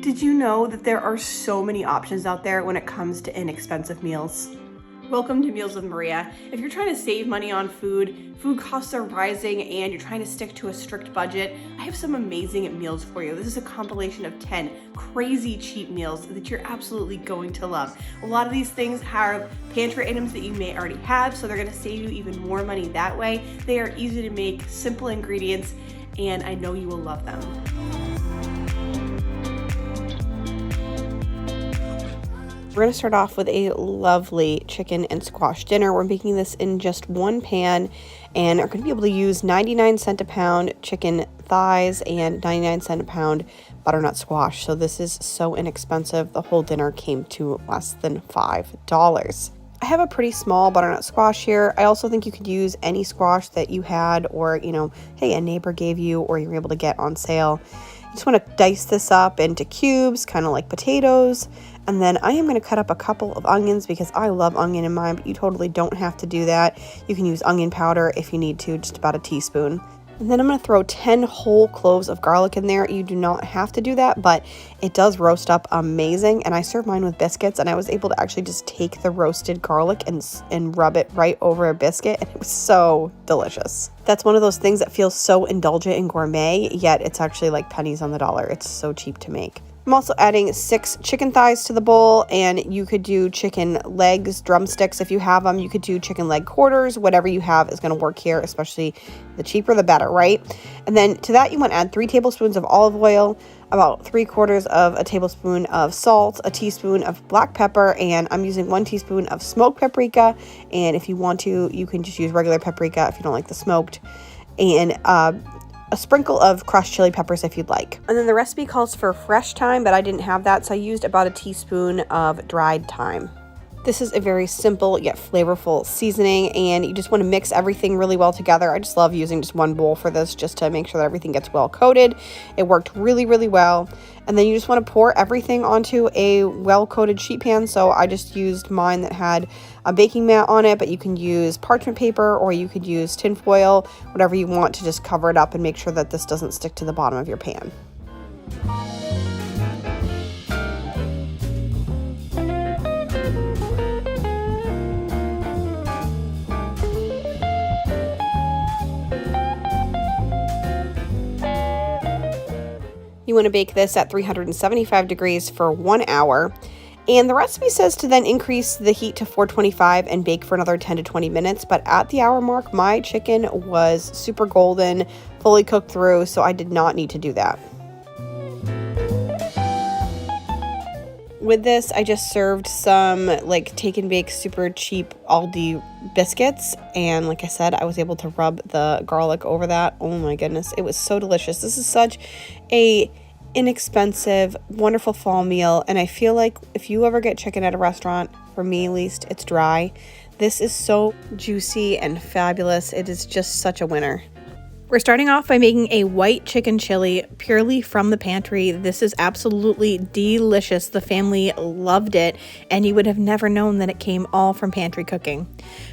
Did you know that there are so many options out there when it comes to inexpensive meals? Welcome to Meals with Maria. If you're trying to save money on food, food costs are rising, and you're trying to stick to a strict budget, I have some amazing meals for you. This is a compilation of 10 crazy cheap meals that you're absolutely going to love. A lot of these things have pantry items that you may already have, so they're gonna save you even more money that way. They are easy to make, simple ingredients, and I know you will love them. We're gonna start off with a lovely chicken and squash dinner. We're making this in just one pan, and are gonna be able to use 99 cents a pound chicken thighs and 99 cents a pound butternut squash. So this is so inexpensive. The whole dinner came to less than $5. I have a pretty small butternut squash here. I also think you could use any squash that you had, or, hey, a neighbor gave you, or you were able to get on sale. You just want to dice this up into cubes, kind of like potatoes. And then I am going to cut up a couple of onions because I love onion in mine, but you totally don't have to do that. You can use onion powder if you need to, just about a teaspoon. And then I'm going to throw 10 whole cloves of garlic in there. You do not have to do that, but it does roast up amazing. And I serve mine with biscuits, and I was able to actually just take the roasted garlic and rub it right over a biscuit, and it was so delicious. That's one of those things that feels so indulgent and gourmet, yet it's actually like pennies on the dollar. It's so cheap to make. I'm also adding 6 chicken thighs to the bowl, and you could do chicken legs, drumsticks if you have them. You could do chicken leg quarters. Whatever you have is going to work here, especially the cheaper the better, right? And then to that you want to add 3 tablespoons of olive oil, about 3/4 of a tablespoon of salt, a teaspoon of black pepper, and I'm using 1 teaspoon of smoked paprika. And if you want to, you can just use regular paprika if you don't like the smoked. And a sprinkle of crushed chili peppers if you'd like. And then the recipe calls for fresh thyme, but I didn't have that, so I used about a teaspoon of dried thyme. This is a very simple yet flavorful seasoning, and you just want to mix everything really well together. I just love using just one bowl for this, just to make sure that everything gets well coated. It worked really, really well. And then you just want to pour everything onto a well-coated sheet pan. So I just used mine that had a baking mat on it, but you can use parchment paper, or you could use tin foil, whatever you want, to just cover it up and make sure that this doesn't stick to the bottom of your pan. You want to bake this at 375 degrees for 1 hour. And the recipe says to then increase the heat to 425 and bake for another 10 to 20 minutes. But at the hour mark, my chicken was super golden, fully cooked through, so I did not need to do that. With this, I just served some take and bake super cheap Aldi biscuits. And like I said, I was able to rub the garlic over that. Oh my goodness, it was so delicious. This is such a inexpensive, wonderful fall meal. And I feel like if you ever get chicken at a restaurant, for me at least, it's dry. This is so juicy and fabulous. It is just such a winner. We're starting off by making a white chicken chili purely from the pantry. This is absolutely delicious. The family loved it, and you would have never known that it came all from pantry cooking.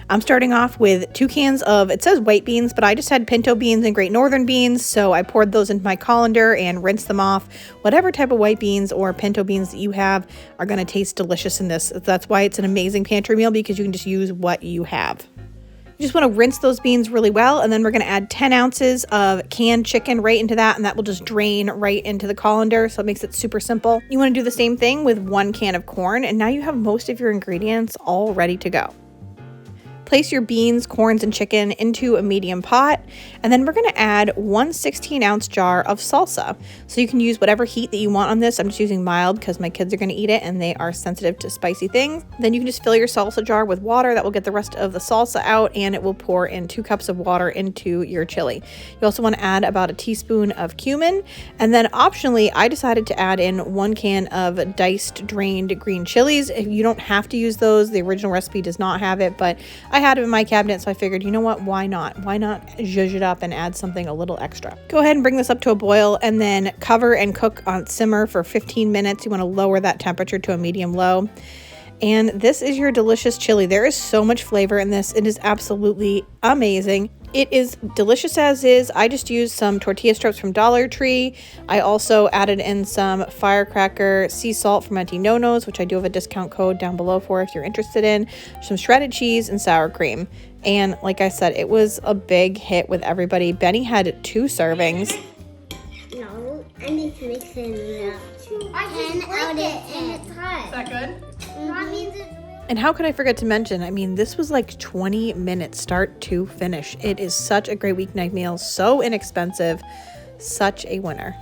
I'm starting off with 2 cans of, it says white beans, but I just had pinto beans and Great Northern beans, so I poured those into my colander and rinsed them off. Whatever type of white beans or pinto beans that you have are going to taste delicious in this. That's why it's an amazing pantry meal, because you can just use what you have. You just want to rinse those beans really well, and then we're going to add 10 ounces of canned chicken right into that, and that will just drain right into the colander, so it makes it super simple. You want to do the same thing with 1 can of corn, and now you have most of your ingredients all ready to go. Place your beans, corns, and chicken into a medium pot, and then we're going to add 1 16-ounce jar of salsa. So you can use whatever heat that you want on this. I'm just using mild because my kids are going to eat it and they are sensitive to spicy things. Then you can just fill your salsa jar with water. That will get the rest of the salsa out, and it will pour in 2 cups of water into your chili. You also want to add about a teaspoon of cumin, and then optionally, I decided to add in 1 can of diced, drained green chilies. You don't have to use those. The original recipe does not have it, but I had it in my cabinet, so I figured, you know what, why not? Why not zhuzh it up and add something a little extra? Go ahead and bring this up to a boil, and then cover and cook on simmer for 15 minutes. You want to lower that temperature to a medium low. And this is your delicious chili. There is so much flavor in this. It is absolutely amazing. It is delicious as is. I just used some tortilla strips from Dollar Tree. I also added in some firecracker sea salt from Auntie Nono's, which I do have a discount code down below for if you're interested in, some shredded cheese and sour cream. And like I said, it was a big hit with everybody. Benny had 2 servings. No, I need to mix it up. 10 out of 10. It's hot. Is that good? That means it's And how could I forget to mention, I mean, this was like 20 minutes start to finish. It is such a great weeknight meal, so inexpensive, such a winner.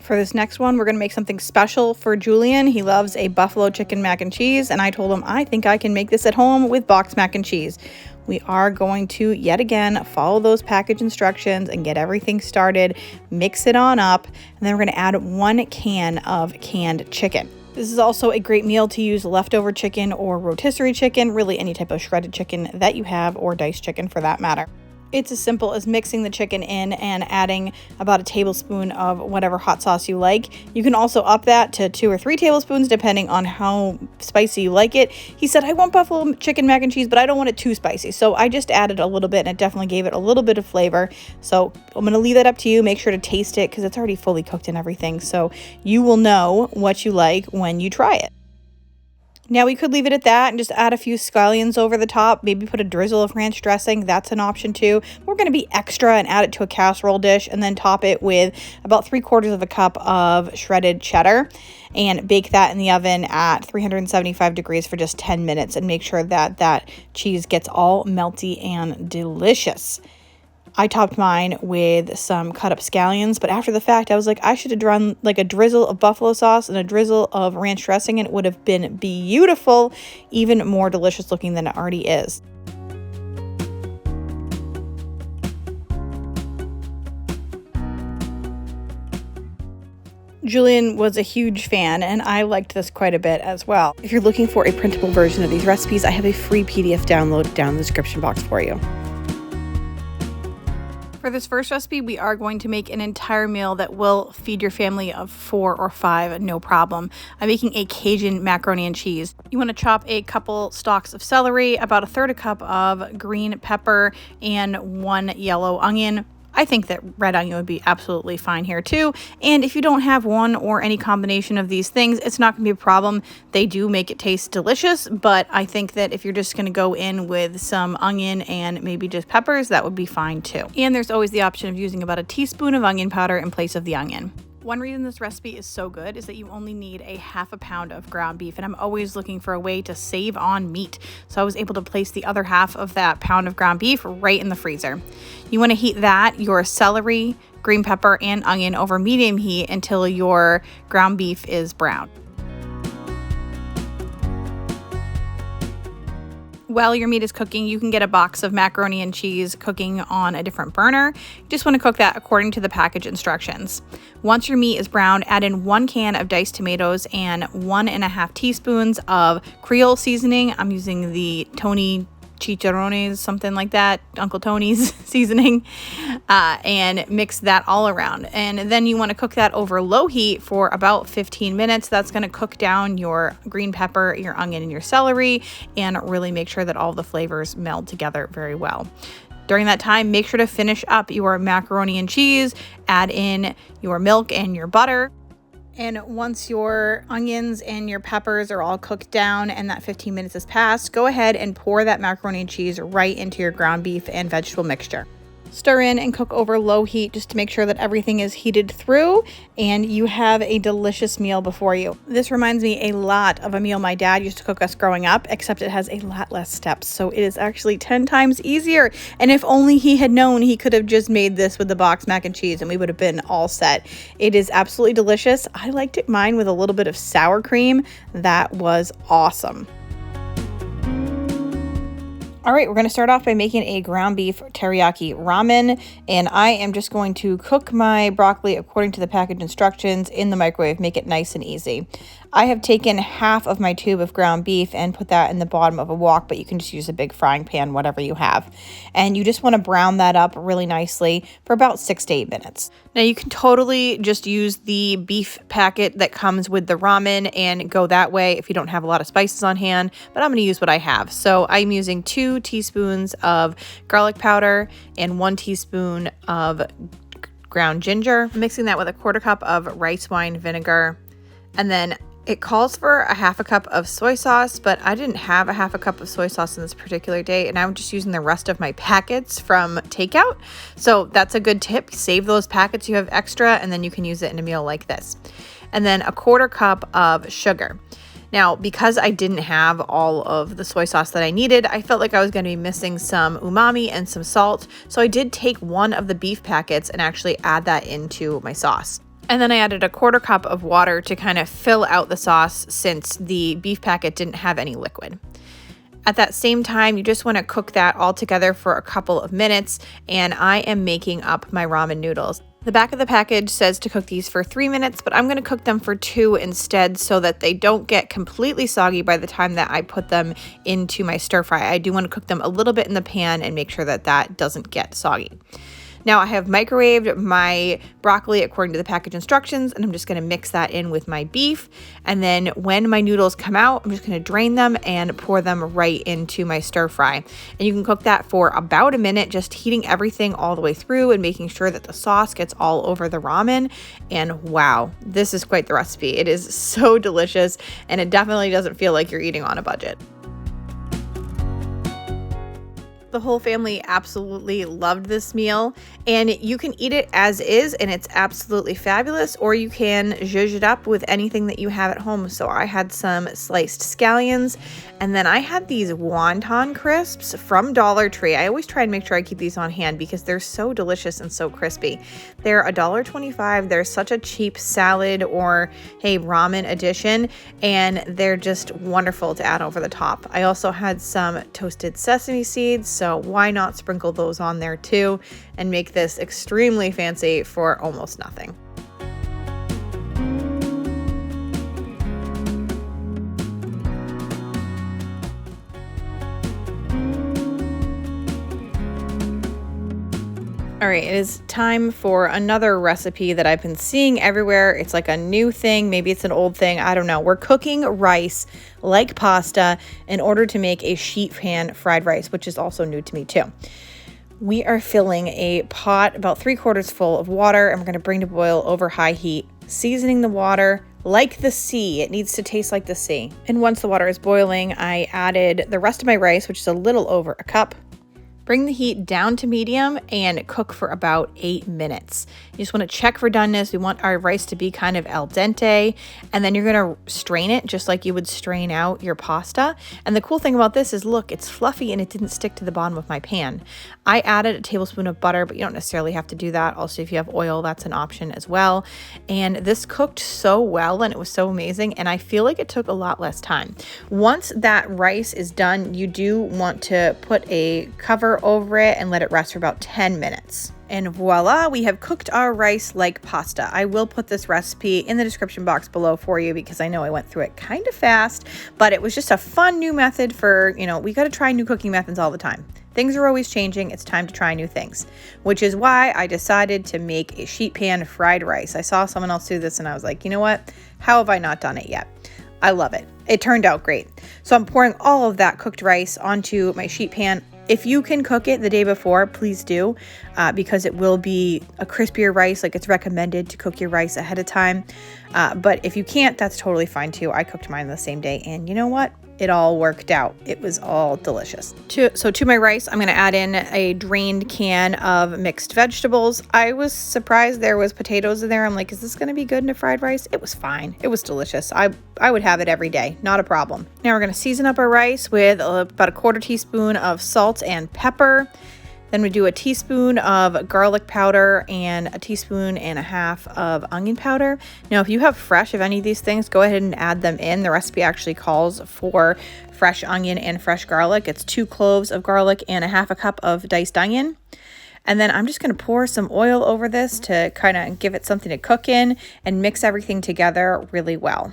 For this next one, we're going to make something special for Julian. He loves a buffalo chicken mac and cheese, and I told him I think I can make this at home with boxed mac and cheese. We are going to, yet again, follow those package instructions and get everything started, mix it on up, and then we're going to add 1 can of canned chicken. This is also a great meal to use leftover chicken or rotisserie chicken, really any type of shredded chicken that you have, or diced chicken for that matter. It's as simple as mixing the chicken in and adding about a tablespoon of whatever hot sauce you like. You can also up that to 2 or 3 tablespoons depending on how spicy you like it. He said, I want buffalo chicken mac and cheese, but I don't want it too spicy. So I just added a little bit, and it definitely gave it a little bit of flavor. So I'm going to leave that up to you. Make sure to taste it because it's already fully cooked and everything. So you will know what you like when you try it. Now we could leave it at that and just add a few scallions over the top, maybe put a drizzle of ranch dressing. That's an option too. We're going to be extra and add it to a casserole dish and then top it with about 3/4 of a cup of shredded cheddar and bake that in the oven at 375 degrees for just 10 minutes and make sure that that cheese gets all melty and delicious. I topped mine with some cut up scallions, but after the fact, I was like, I should have drawn like a drizzle of buffalo sauce and a drizzle of ranch dressing, and it would have been beautiful, even more delicious looking than it already is. Julian was a huge fan, and I liked this quite a bit as well. If you're looking for a printable version of these recipes, I have a free PDF download down in the description box for you. For this first recipe, we are going to make an entire meal that will feed your family of 4 or 5, no problem. I'm making a Cajun macaroni and cheese. You want to chop a couple stalks of celery, about 1/3 cup of green pepper, and 1 yellow onion. I think that red onion would be absolutely fine here too. And if you don't have one or any combination of these things, it's not going to be a problem. They do make it taste delicious, but I think that if you're just going to go in with some onion and maybe just peppers, that would be fine too. And there's always the option of using about a teaspoon of onion powder in place of the onion. One reason this recipe is so good is that you only need a 1/2 pound of ground beef, and I'm always looking for a way to save on meat. So I was able to place the other 1/2 of that pound of ground beef right in the freezer. You want to heat your celery, green pepper, and onion over medium heat until your ground beef is brown. While your meat is cooking, you can get a box of macaroni and cheese cooking on a different burner. You just want to cook that according to the package instructions. Once your meat is brown, add in 1 can of diced tomatoes and 1.5 teaspoons of Creole seasoning. I'm using the Tony chicharrones, something like that, Uncle Tony's seasoning, and mix that all around. And then you want to cook that over low heat for about 15 minutes. That's going to cook down your green pepper, your onion, and your celery, and really make sure that all the flavors meld together very well. During that time, make sure to finish up your macaroni and cheese, add in your milk and your butter. And once your onions and your peppers are all cooked down and that 15 minutes has passed, go ahead and pour that macaroni and cheese right into your ground beef and vegetable mixture. Stir in and cook over low heat just to make sure that everything is heated through and you have a delicious meal before you. This reminds me a lot of a meal my dad used to cook us growing up, except it has a lot less steps. So it is actually 10 times easier. And if only he had known, he could have just made this with the boxed mac and cheese and we would have been all set. It is absolutely delicious. I liked mine with a little bit of sour cream. That was awesome. All right, we're going to start off by making a ground beef teriyaki ramen, and I am just going to cook my broccoli according to the package instructions in the microwave, make it nice and easy. I have taken half of my tube of ground beef and put that in the bottom of a wok, but you can just use a big frying pan, whatever you have. And you just want to brown that up really nicely for about 6 to 8 minutes. Now you can totally just use the beef packet that comes with the ramen and go that way if you don't have a lot of spices on hand, but I'm going to use what I have. So I'm using 2 teaspoons of garlic powder and 1 teaspoon of ground ginger. I'm mixing that with a 1/4 cup of rice wine vinegar, and then it calls for a 1/2 cup of soy sauce, but I didn't have a 1/2 cup of soy sauce on this particular day, and I'm just using the rest of my packets from takeout. So that's a good tip. Save those packets you have extra, and then you can use it in a meal like this. And then a 1/4 cup of sugar. Now, because I didn't have all of the soy sauce that I needed, I felt like I was going to be missing some umami and some salt. So I did take one of the beef packets and actually add that into my sauce. And then I added a 1/4 cup of water to kind of fill out the sauce since the beef packet didn't have any liquid. At that same time, you just want to cook that all together for a couple of minutes, and I am making up my ramen noodles. The back of the package says to cook these for 3 minutes, but I'm going to cook them for 2 instead so that they don't get completely soggy by the time that I put them into my stir fry. I do want to cook them a little bit in the pan and make sure that that doesn't get soggy. Now I have microwaved my broccoli according to the package instructions, and I'm just going to mix that in with my beef. And then when my noodles come out, I'm just going to drain them and pour them right into my stir fry. And you can cook that for about a minute, just heating everything all the way through and making sure that the sauce gets all over the ramen. And wow, this is quite the recipe. It is so delicious, and it definitely doesn't feel like you're eating on a budget. The whole family absolutely loved this meal, and you can eat it as is and it's absolutely fabulous, or you can zhuzh it up with anything that you have at home. So I had some sliced scallions, and then I had these wonton crisps from Dollar Tree. I always try and make sure I keep these on hand because they're so delicious and so crispy. They're $1.25. They're such a cheap salad or hey, ramen addition, and they're just wonderful to add over the top. I also had some toasted sesame seeds, so why not sprinkle those on there too and make this extremely fancy for almost nothing. All right, it is time for another recipe that I've been seeing everywhere. It's like a new thing. Maybe it's an old thing. I don't know. We're cooking rice like pasta in order to make a sheet pan fried rice, which is also new to me too. We are filling a pot about 3/4 full of water, and we're going to bring to boil over high heat, seasoning the water like the sea. It needs to taste like the sea. And once the water is boiling, I added the rest of my rice, which is a little over a cup. Bring the heat down to medium and cook for about 8 minutes. You just want to check for doneness. We want our rice to be kind of al dente, and then you're going to strain it just like you would strain out your pasta. And the cool thing about this is, look, it's fluffy and it didn't stick to the bottom of my pan. I added a tablespoon of butter, but you don't necessarily have to do that. Also, if you have oil, that's an option as well. And this cooked so well, and it was so amazing, and I feel like it took a lot less time. Once that rice is done, you do want to put a cover over it and let it rest for about 10 minutes. And voila, we have cooked our rice like pasta. I will put this recipe in the description box below for you because I know I went through it kind of fast, but it was just a fun new method for, we got to try new cooking methods all the time. Things are always changing. It's time to try new things, which is why I decided to make a sheet pan fried rice. I saw someone else do this and I was like, you know what? How have I not done it yet? I love it. It turned out great. So I'm pouring all of that cooked rice onto my sheet pan. If you can cook it the day before, please do, because it will be a crispier rice. Like, it's recommended to cook your rice ahead of time. But if you can't, that's totally fine too. I cooked mine the same day, and you know what? It all worked out. It was all delicious. So to my rice, I'm going to add in a drained can of mixed vegetables. I was surprised there was potatoes in there. I'm like, is this going to be good in a fried rice? It was fine. It was delicious. I would have it every day. Not a problem. Now we're going to season up our rice with about a 1/4 teaspoon of salt and pepper. Then we do a teaspoon of garlic powder and a teaspoon and a half of onion powder. Now, if you have fresh of any of these things, go ahead and add them in. The recipe actually calls for fresh onion and fresh garlic. It's 2 cloves of garlic and a 1/2 cup of diced onion. And then I'm just going to pour some oil over this to kind of give it something to cook in and mix everything together really well.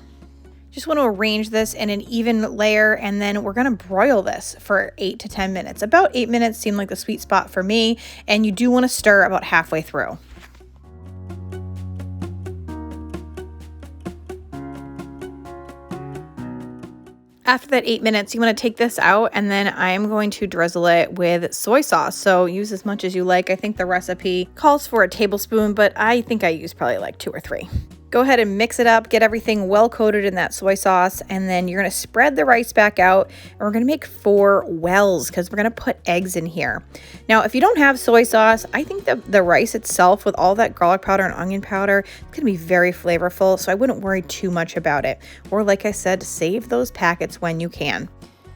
Just want to arrange this in an even layer, and then we're going to broil this for 8 to 10 minutes. About 8 minutes seemed like the sweet spot for me, and you do want to stir about halfway through. After that 8 minutes, you want to take this out, and then I am going to drizzle it with soy sauce. So use as much as you like. I think the recipe calls for a tablespoon, but I think I use probably like 2 or 3. Go ahead and mix it up, get everything well coated in that soy sauce, and then you're gonna spread the rice back out, and we're gonna make 4 wells because we're gonna put eggs in here. Now, if you don't have soy sauce, I think the rice itself with all that garlic powder and onion powder, it's gonna be very flavorful, so I wouldn't worry too much about it. Or like I said, save those packets when you can.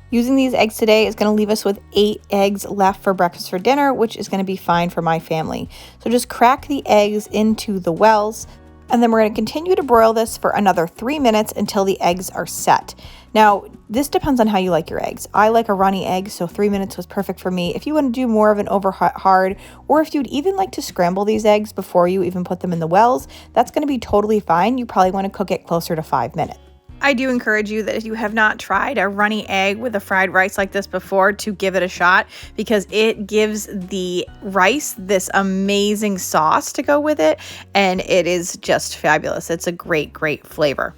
Using these eggs today is going to leave us with 8 eggs left for breakfast for dinner, which is going to be fine for my family. So just crack the eggs into the wells, and then we're going to continue to broil this for another 3 minutes until the eggs are set. Now, this depends on how you like your eggs. I like a runny egg, so 3 minutes was perfect for me. If you want to do more of an over hard, or if you'd even like to scramble these eggs before you even put them in the wells, that's going to be totally fine. You probably want to cook it closer to 5 minutes. I do encourage you that if you have not tried a runny egg with a fried rice like this before, to give it a shot, because it gives the rice this amazing sauce to go with it, and it is just fabulous. It's a great, great flavor.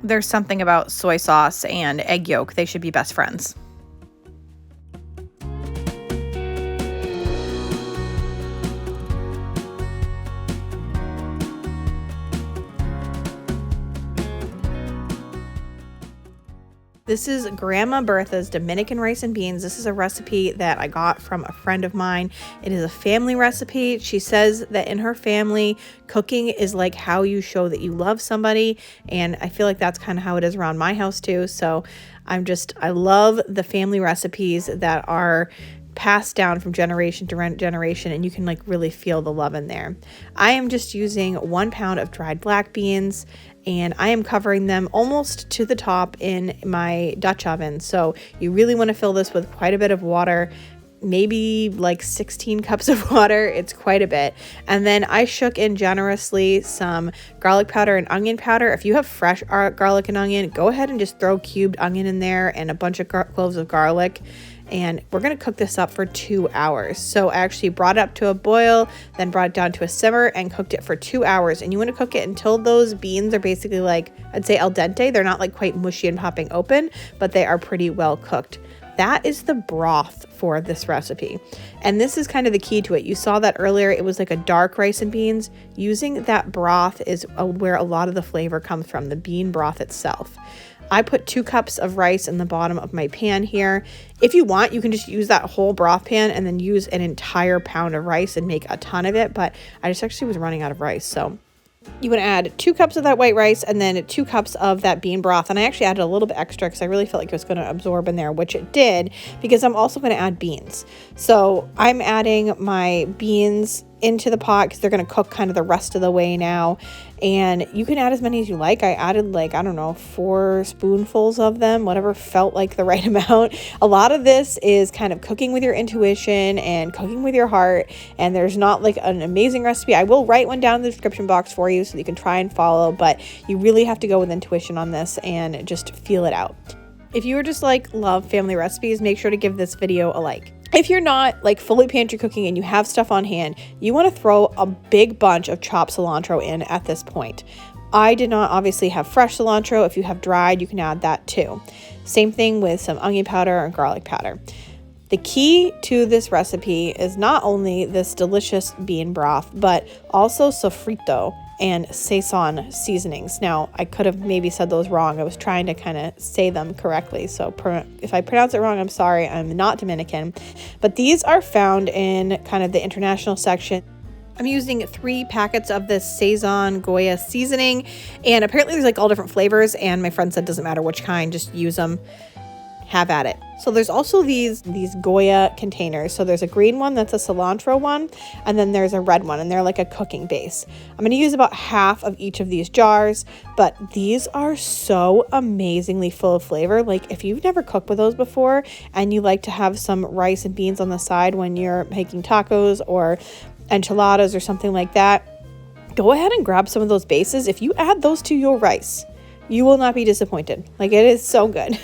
There's something about soy sauce and egg yolk. They should be best friends. This is Grandma Bertha's Dominican rice and beans. This is a recipe that I got from a friend of mine. It is a family recipe. She says that in her family, cooking is like how you show that you love somebody. And I feel like that's kind of how it is around my house too. So I love the family recipes that are passed down from generation to generation, and you can like really feel the love in there. I am just using 1 pound of dried black beans, and I am covering them almost to the top in my Dutch oven. So you really want to fill this with quite a bit of water, maybe like 16 cups of water. It's quite a bit. And then I shook in generously some garlic powder and onion powder. If you have fresh garlic and onion, go ahead and just throw cubed onion in there and a bunch of cloves of garlic. And we're going to cook this up for 2 hours. So I actually brought it up to a boil, then brought it down to a simmer and cooked it for 2 hours. And you want to cook it until those beans are basically like, I'd say al dente. They're not like quite mushy and popping open, but they are pretty well cooked. That is the broth for this recipe. And this is kind of the key to it. You saw that earlier. It was like a dark rice and beans. Using that broth is where a lot of the flavor comes from, the bean broth itself. I put 2 cups of rice in the bottom of my pan here. If you want, you can just use that whole broth pan and then use an entire pound of rice and make a ton of it. But I just actually was running out of rice. So you want to add 2 cups of that white rice and then 2 cups of that bean broth. And I actually added a little bit extra because I really felt like it was going to absorb in there, which it did, because I'm also going to add beans. So I'm adding my beans into the pot because they're going to cook kind of the rest of the way now. And you can add as many as you like. I added like, I don't know, 4 spoonfuls of them, whatever felt like the right amount. A lot of this is kind of cooking with your intuition and cooking with your heart. And there's not like an amazing recipe. I will write one down in the description box for you so you can try and follow, but you really have to go with intuition on this and just feel it out. If you are just like love family recipes, make sure to give this video a like. If you're not like fully pantry cooking and you have stuff on hand, you want to throw a big bunch of chopped cilantro in at this point. I did not obviously have fresh cilantro. If you have dried, you can add that too. Same thing with some onion powder and garlic powder. The key to this recipe is not only this delicious bean broth, but also sofrito and Sazon seasonings. Now, I could have maybe said those wrong. I was trying to kind of say them correctly. So if I pronounce it wrong, I'm sorry. I'm not Dominican. But these are found in kind of the international section. I'm using 3 packets of this Sazon Goya seasoning. And apparently there's like all different flavors. And my friend said it doesn't matter which kind, just use them. Have at it. So there's also these Goya containers. So there's a green one that's a cilantro one, and then there's a red one, and they're like a cooking base. I'm going to use about half of each of these jars, but these are so amazingly full of flavor. Like if you've never cooked with those before and you like to have some rice and beans on the side when you're making tacos or enchiladas or something like that, go ahead and grab some of those bases. If you add those to your rice, You will not be disappointed. Like, it is so good.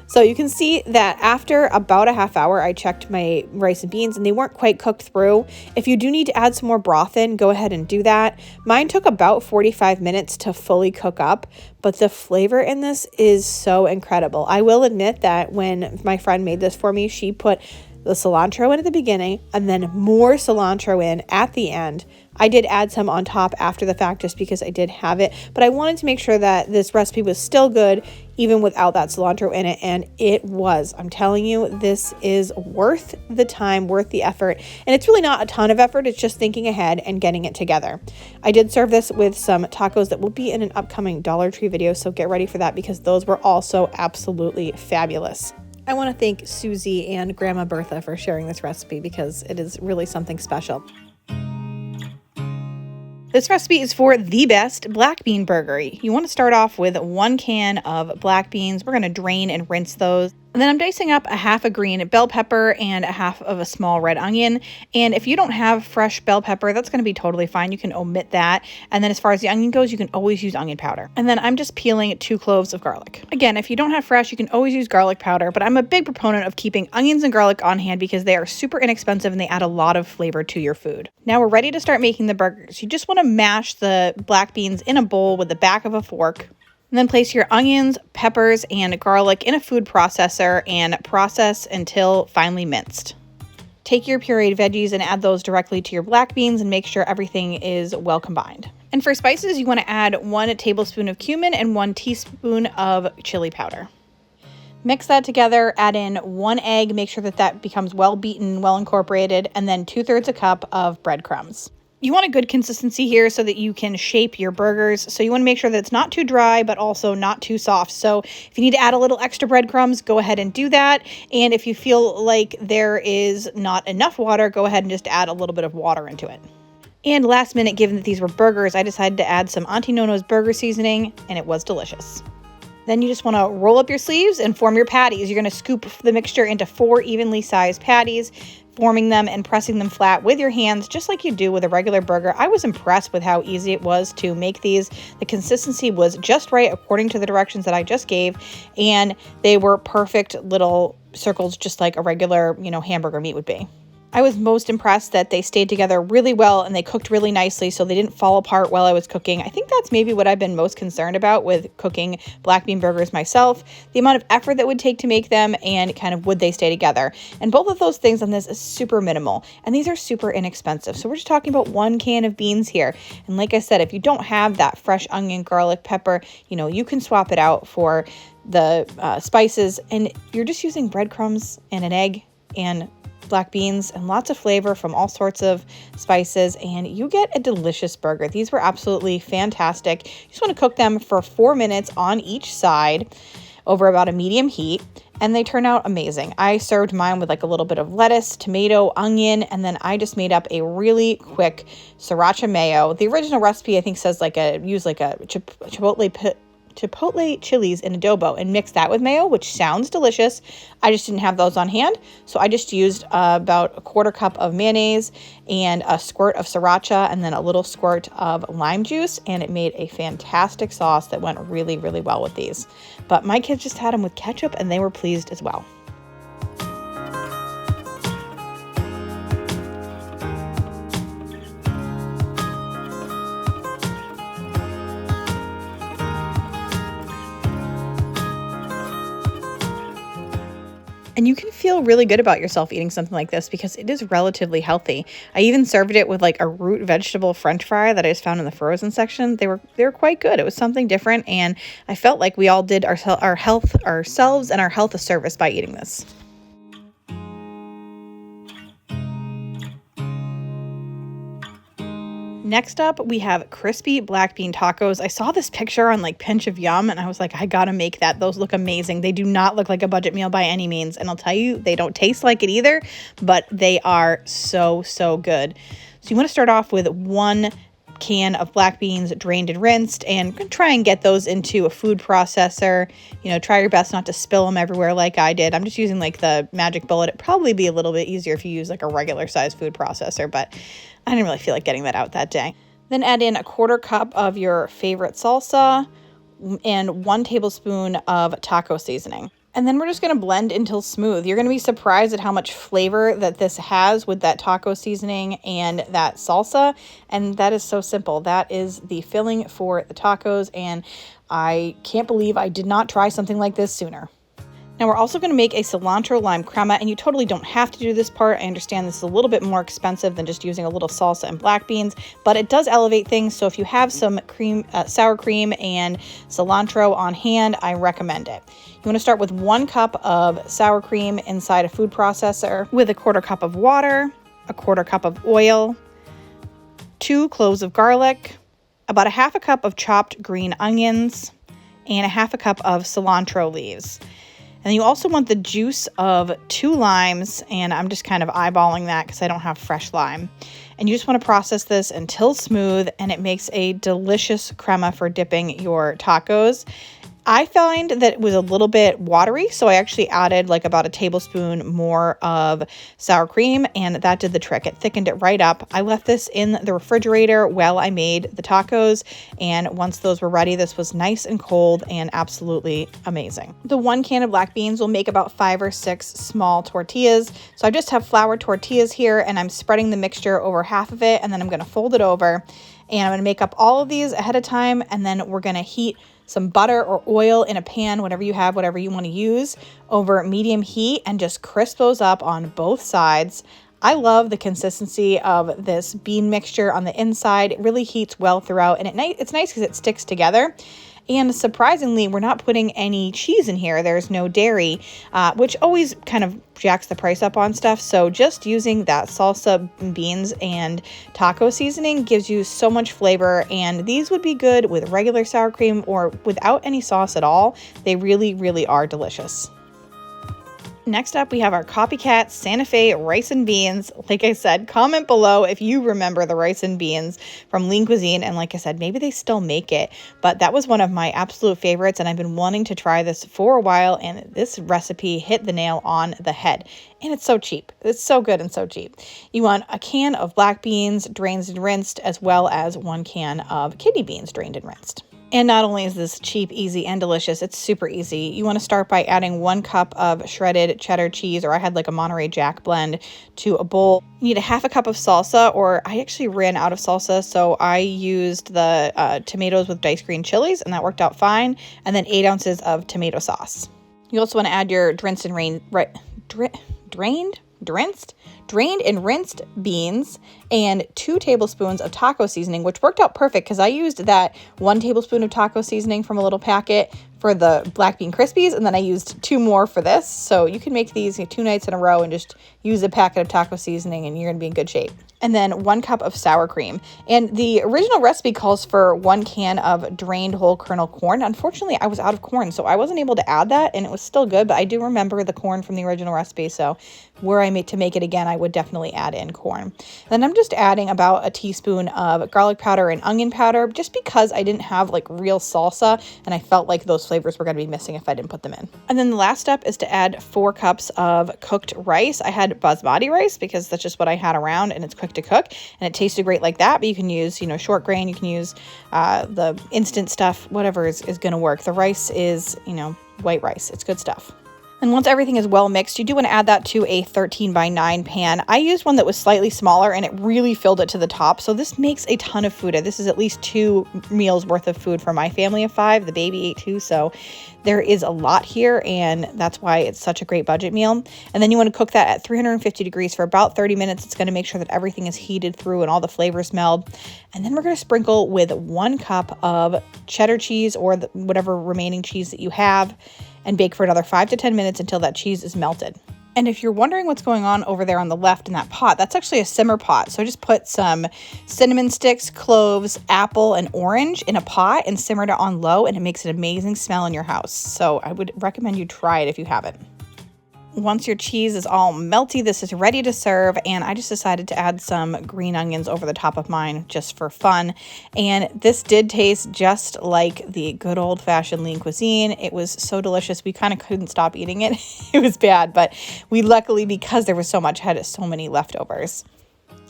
So you can see that after about a half hour, I checked my rice and beans and they weren't quite cooked through. If you do need to add some more broth in, go ahead and do that. Mine took about 45 minutes to fully cook up, but the flavor in this is so incredible. I will admit that when my friend made this for me, she put the cilantro in at the beginning and then more cilantro in at the end. I did add some on top after the fact just because I did have it, but I wanted to make sure that this recipe was still good even without that cilantro in it, and it was. I'm telling you, this is worth the time, worth the effort, and it's really not a ton of effort. It's just thinking ahead and getting it together. I did serve this with some tacos that will be in an upcoming Dollar Tree video, so get ready for that because those were also absolutely fabulous. I want to thank Susie and Grandma Bertha for sharing this recipe because it is really something special. This recipe is for the best black bean burger. You want to start off with 1 can of black beans. We're going to drain and rinse those. And then I'm dicing up a half a green bell pepper and a half of a small red onion. And if you don't have fresh bell pepper, that's going to be totally fine. You can omit that. And then as far as the onion goes, you can always use onion powder. And then I'm just peeling 2 cloves of garlic. Again, if you don't have fresh, you can always use garlic powder, but I'm a big proponent of keeping onions and garlic on hand because they are super inexpensive and they add a lot of flavor to your food. Now we're ready to start making the burgers. You just want to mash the black beans in a bowl with the back of a fork. And then place your onions, peppers, and garlic in a food processor and process until finely minced. Take your pureed veggies and add those directly to your black beans and make sure everything is well combined. And for spices, you want to add 1 tablespoon of cumin and 1 teaspoon of chili powder. Mix that together, add in 1 egg, make sure that that becomes well beaten, well incorporated, and then 2/3 a cup of breadcrumbs. You want a good consistency here so that you can shape your burgers. So you want to make sure that it's not too dry, but also not too soft. So if you need to add a little extra breadcrumbs, go ahead and do that. And if you feel like there is not enough water, go ahead and just add a little bit of water into it. And last minute, given that these were burgers, I decided to add some Auntie Nono's burger seasoning, and it was delicious. Then you just want to roll up your sleeves and form your patties. You're going to scoop the mixture into 4 evenly sized patties, forming them and pressing them flat with your hands just like you do with a regular burger. I was impressed with how easy it was to make these. The consistency was just right according to the directions that I just gave, and they were perfect little circles just like a regular, hamburger meat would be. I was most impressed that they stayed together really well and they cooked really nicely so they didn't fall apart while I was cooking. I think that's maybe what I've been most concerned about with cooking black bean burgers myself, the amount of effort that would take to make them and kind of would they stay together. And both of those things on this is super minimal and these are super inexpensive. So we're just talking about 1 can of beans here. And like I said, if you don't have that fresh onion, garlic, pepper, you can swap it out for the spices, and you're just using breadcrumbs and an egg and black beans and lots of flavor from all sorts of spices, and you get a delicious burger. These were absolutely fantastic. You just want to cook them for 4 minutes on each side over about a medium heat, and they turn out amazing. I served mine with like a little bit of lettuce, tomato, onion, and then I just made up a really quick sriracha mayo. The original recipe I think says use a chipotle chilies in adobo and mix that with mayo, which sounds delicious. I just didn't have those on hand, so I just used about a 1/4 cup of mayonnaise and a squirt of sriracha and then a little squirt of lime juice, and it made a fantastic sauce that went really, really well with these. But my kids just had them with ketchup and they were pleased as well. And you can feel really good about yourself eating something like this because it is relatively healthy. I even served it with like a root vegetable French fry that I just found in the frozen section. They were quite good. It was something different, and I felt like we all did ourselves and our health a service by eating this. Next up, we have crispy black bean tacos. I saw this picture on Pinch of Yum, and I was like, I gotta make that. Those look amazing. They do not look like a budget meal by any means, and I'll tell you, they don't taste like it either, but they are so, so good. So you want to start off with 1 can of black beans drained and rinsed, and try and get those into a food processor. Try your best not to spill them everywhere like I did. I'm just using the Magic Bullet. It'd probably be a little bit easier if you use a regular size food processor, but I didn't really feel like getting that out that day. Then add in a 1/4 cup of your favorite salsa, and 1 tablespoon of taco seasoning. And then we're just going to blend until smooth. You're going to be surprised at how much flavor that this has with that taco seasoning and that salsa. And that is so simple. That is the filling for the tacos. And I can't believe I did not try something like this sooner. Now we're also going to make a cilantro lime crema, and you totally don't have to do this part. I understand this is a little bit more expensive than just using a little salsa and black beans, but it does elevate things. So if you have some sour cream and cilantro on hand, I recommend it. You want to start with 1 cup of sour cream inside a food processor with a 1/4 cup of water, a 1/4 cup of oil, 2 cloves of garlic, about a 1/2 cup of chopped green onions, and a 1/2 cup of cilantro leaves. And you also want the juice of 2 limes, and I'm just kind of eyeballing that because I don't have fresh lime. And you just want to process this until smooth, and it makes a delicious crema for dipping your tacos. I find that it was a little bit watery, so I actually added like about a tablespoon more of sour cream, and that did the trick. It thickened it right up. I left this in the refrigerator while I made the tacos, and once those were ready, this was nice and cold and absolutely amazing. The 1 can of black beans will make about 5 or 6 small tortillas. So I just have flour tortillas here, and I'm spreading the mixture over half of it, and then I'm going to fold it over, and I'm going to make up all of these ahead of time, and then we're going to heat some butter or oil in a pan, whatever you have, whatever you want to use, over medium heat, and just crisp those up on both sides. I love the consistency of this bean mixture on the inside. It really heats well throughout, and it's nice because it sticks together. And surprisingly, we're not putting any cheese in here. There's no dairy, which always kind of jacks the price up on stuff. So just using that salsa, beans, and taco seasoning gives you so much flavor. And these would be good with regular sour cream or without any sauce at all. They really, really are delicious. Next up, we have our copycat Santa Fe rice and beans. Like I said, comment below if you remember the rice and beans from Lean Cuisine. And like I said, maybe they still make it, but that was one of my absolute favorites. And I've been wanting to try this for a while. And this recipe hit the nail on the head. And it's so cheap. It's so good and so cheap. You want a can of black beans, drained and rinsed, as well as 1 can of kidney beans, drained and rinsed. And not only is this cheap, easy, and delicious, it's super easy. You want to start by adding 1 cup of shredded cheddar cheese, or I had like a Monterey Jack blend, to a bowl. You need a 1/2 cup of salsa, or I actually ran out of salsa, so I used the tomatoes with diced green chilies, and that worked out fine. And then 8 ounces of tomato sauce. You also want to add your drained and rinsed beans and 2 tablespoons of taco seasoning, which worked out perfect because I used that 1 tablespoon of taco seasoning from a little packet for the black bean crispies, and then I used 2 more for this. So you can make these 2 nights in a row and just use a packet of taco seasoning and you're going to be in good shape. And then 1 cup of sour cream. And the original recipe calls for 1 can of drained whole kernel corn. Unfortunately, I was out of corn, so I wasn't able to add that, and it was still good, but I do remember the corn from the original recipe, so were I made to make it again, I would definitely add in corn. Then I'm just adding about a teaspoon of garlic powder and onion powder, just because I didn't have like real salsa, and I felt like those flavors were going to be missing if I didn't put them in. And then the last step is to add 4 cups of cooked rice. I had basmati rice because that's just what I had around, and it's quick to cook, and it tasted great like that. But you can use, short grain. You can use the instant stuff, whatever is going to work. The rice is, white rice. It's good stuff. And once everything is well mixed, you do want to add that to a 13x9 pan. I used one that was slightly smaller, and it really filled it to the top. So this makes a ton of food. This is at least 2 meals worth of food for my family of 5. The baby ate 2, so there is a lot here, and that's why it's such a great budget meal. And then you want to cook that at 350 degrees for about 30 minutes. It's going to make sure that everything is heated through and all the flavors meld. And then we're going to sprinkle with 1 cup of cheddar cheese, or whatever remaining cheese that you have, and bake for another 5 to 10 minutes until that cheese is melted. And if you're wondering what's going on over there on the left in that pot, that's actually a simmer pot. So I just put some cinnamon sticks, cloves, apple, and orange in a pot and simmered it on low, and it makes an amazing smell in your house. So I would recommend you try it if you haven't. Once your cheese is all melty, this is ready to serve, and I just decided to add some green onions over the top of mine just for fun. And this did taste just like the good old-fashioned Lean Cuisine. It was so delicious, we kind of couldn't stop eating it. It was bad, but we luckily, because there was so much, had so many leftovers.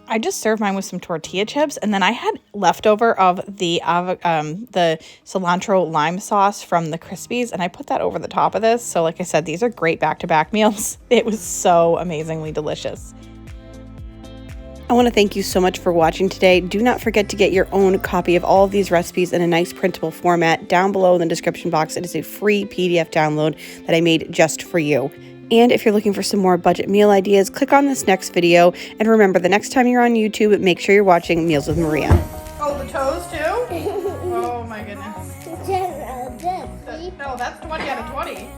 I just served mine with some tortilla chips, and then I had leftover of the cilantro lime sauce from the Krispies, and I put that over the top of this. So like I said, these are great back-to-back meals. It was so amazingly delicious. I want to thank you so much for watching today. Do not forget to get your own copy of all of these recipes in a nice printable format. Down below in the description box, it is a free PDF download that I made just for you. And if you're looking for some more budget meal ideas, click on this next video. And remember, the next time you're on YouTube, make sure you're watching Meals with Maria. Oh, the toes too? Oh my goodness. No, that's 20 out of 20.